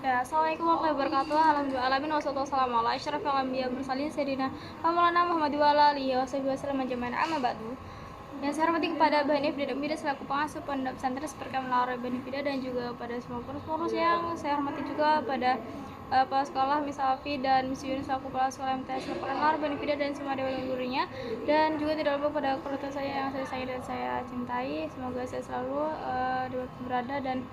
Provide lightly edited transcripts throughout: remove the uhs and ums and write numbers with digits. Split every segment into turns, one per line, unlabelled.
Ya, assalamualaikum warahmatullahi wabarakatuh. Alhamdulillah alamin wassalatu wassalamu ala asyrafil anbiya'i wal mursalin sayyidina Maulana Muhammad wa ala alihi wasallam ajmain. Amma ba'du. Yang saya hormati kepada Bahan Ifda dan Bida selaku pengasuh pondok pesantren Seperkam Laura Bahan Ifda, dan juga pada semua pengurus yang saya hormati juga pada kepala sekolah Miss Alfi dan Miss Yunus selaku kepala sekolah MTS Seperkam Laura Bahan Ifda dan semua dewan gurunya, dan juga tidak lupa pada keluarga saya yang saya sayangi dan saya cintai. Semoga saya selalu berada dan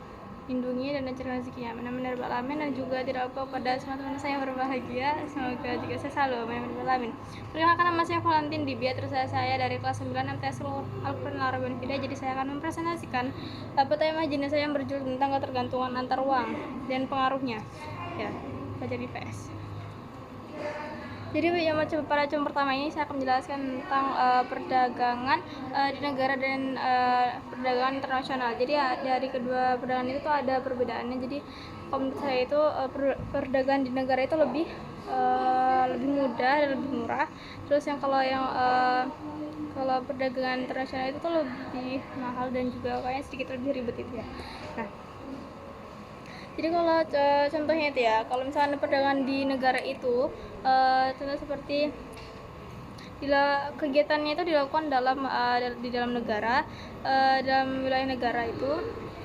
lindungi dan lancarkan rezekinya, amin ya rabbal alamin. Dan juga tidak lupa pada semua teman saya yang berbahagia, semoga juga saya selalu, amin ya rabbal alamin. Perkenalkan, nama saya Valentin Dibia, terus saya dari kelas 9 MTS Al-Quran Al-Arabian Fida. Jadi saya akan mempresentasikan tema jenis saya yang berjudul tentang ketergantungan antar uang dan pengaruhnya. Ya, belajar di PS. Jadi yang pada jam pertama ini saya akan menjelaskan tentang perdagangan di negara dan perdagangan internasional. Jadi dari kedua perdagangan itu tuh ada perbedaannya. Jadi kalau menurut saya itu perdagangan di negara itu lebih mudah dan lebih murah. Terus kalau perdagangan internasional itu tuh lebih mahal dan juga kayaknya sedikit lebih ribet itu ya. Nah, jadi kalau contohnya itu ya, kalau misalnya perdagangan di negara itu, contoh seperti kegiatannya itu dilakukan di dalam negara, dalam wilayah negara itu.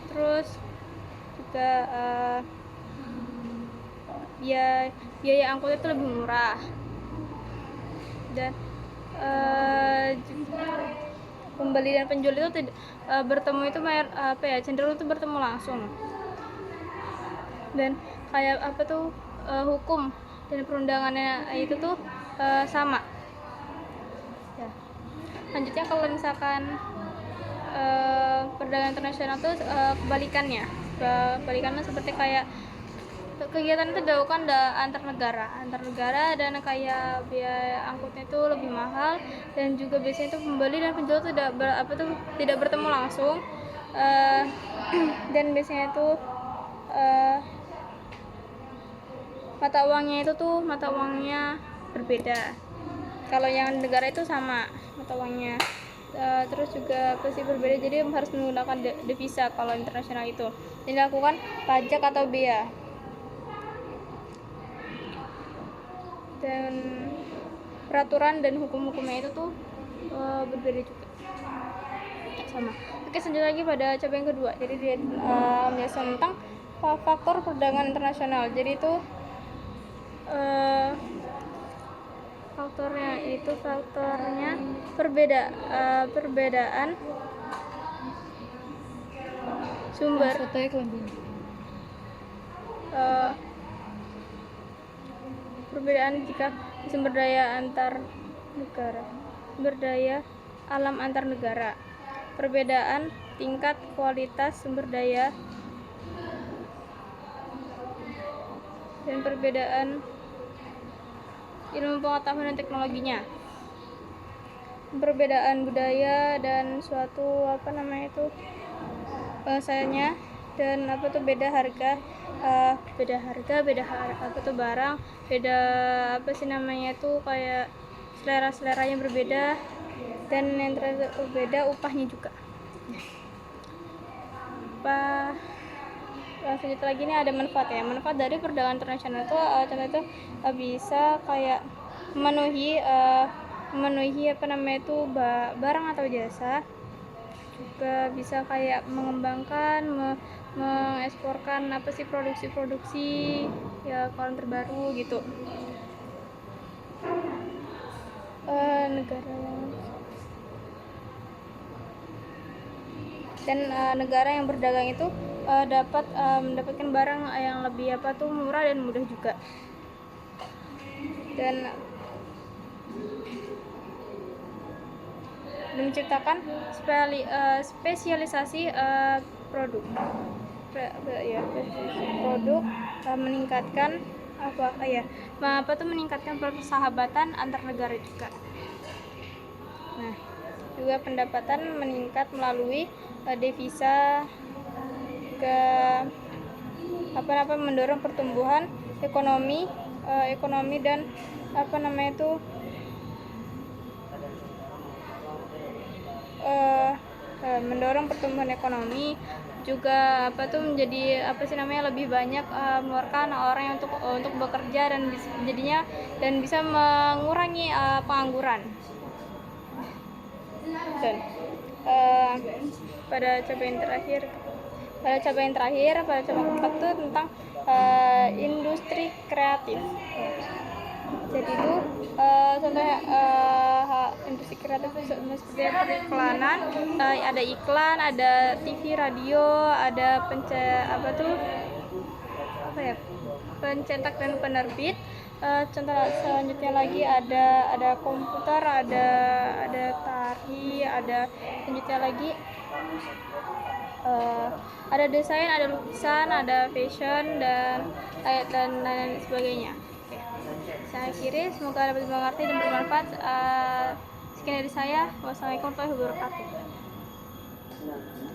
Terus juga biaya angkut itu lebih murah, dan pembeli dan penjual itu bertemu itu cenderung itu bertemu langsung. Dan kayak hukum dan perundangannya itu tuh sama ya. Lanjutnya kalau misalkan perdagangan internasional tuh kebalikannya seperti kayak kegiatan itu dilakukan antar negara, dan kayak biaya angkutnya itu lebih mahal, dan juga biasanya itu pembeli dan penjual tidak bertemu langsung, dan biasanya itu mata uangnya berbeda. Kalau yang negara itu sama mata uangnya, terus juga pasti berbeda, jadi harus menggunakan devisa. Kalau internasional itu dilakukan pajak atau bea, dan peraturan dan hukum-hukumnya itu tuh berbeda juga sama. Oke, selanjutnya lagi pada coba yang kedua. Jadi dia menjelaskan tentang faktor perdagangan internasional. Jadi itu faktornya perbedaan sumber perbedaan jika sumber daya antar negara, sumber daya alam antar negara, perbedaan tingkat kualitas sumber daya, dan perbedaan ilmu pengetahuan dan teknologinya, perbedaan budaya dan suatu bahasanya, dan beda harga, barang, kayak selera-seleranya berbeda, dan yang berbeda upahnya juga. Selanjutnya lagi ini ada manfaat ya. Manfaat dari perdagangan internasional itu contoh itu bisa kayak memenuhi barang atau jasa, juga bisa kayak mengembangkan, mengeksporkan produksi ya, kalau terbaru gitu. Negara yang berdagang itu dapat mendapatkan barang yang lebih murah dan mudah juga, dan menciptakan spesialisasi produk, meningkatkan meningkatkan persahabatan antar negara juga. Nah, juga pendapatan meningkat melalui devisa, mendorong pertumbuhan ekonomi dan mendorong pertumbuhan ekonomi, juga apa tuh menjadi apa sih namanya lebih banyak mengeluarkan orang yang untuk bekerja dan jadinya dan bisa mengurangi pengangguran. Dan eh, pada capaian terakhir pada cabang keempat itu tentang industri kreatif. Jadi itu contohnya industri kreatif itu seperti periklanan, ada iklan, ada TV, radio, ada pencetak dan penerbit. Contoh selanjutnya lagi ada komputer, ada tari, ada selanjutnya lagi ada desain, ada lukisan, ada fashion dan lain sebagainya. Oke. Saya akhiri, semoga dapat dimengerti dan bermanfaat. Sekian dari saya. Wassalamualaikum warahmatullahi wabarakatuh.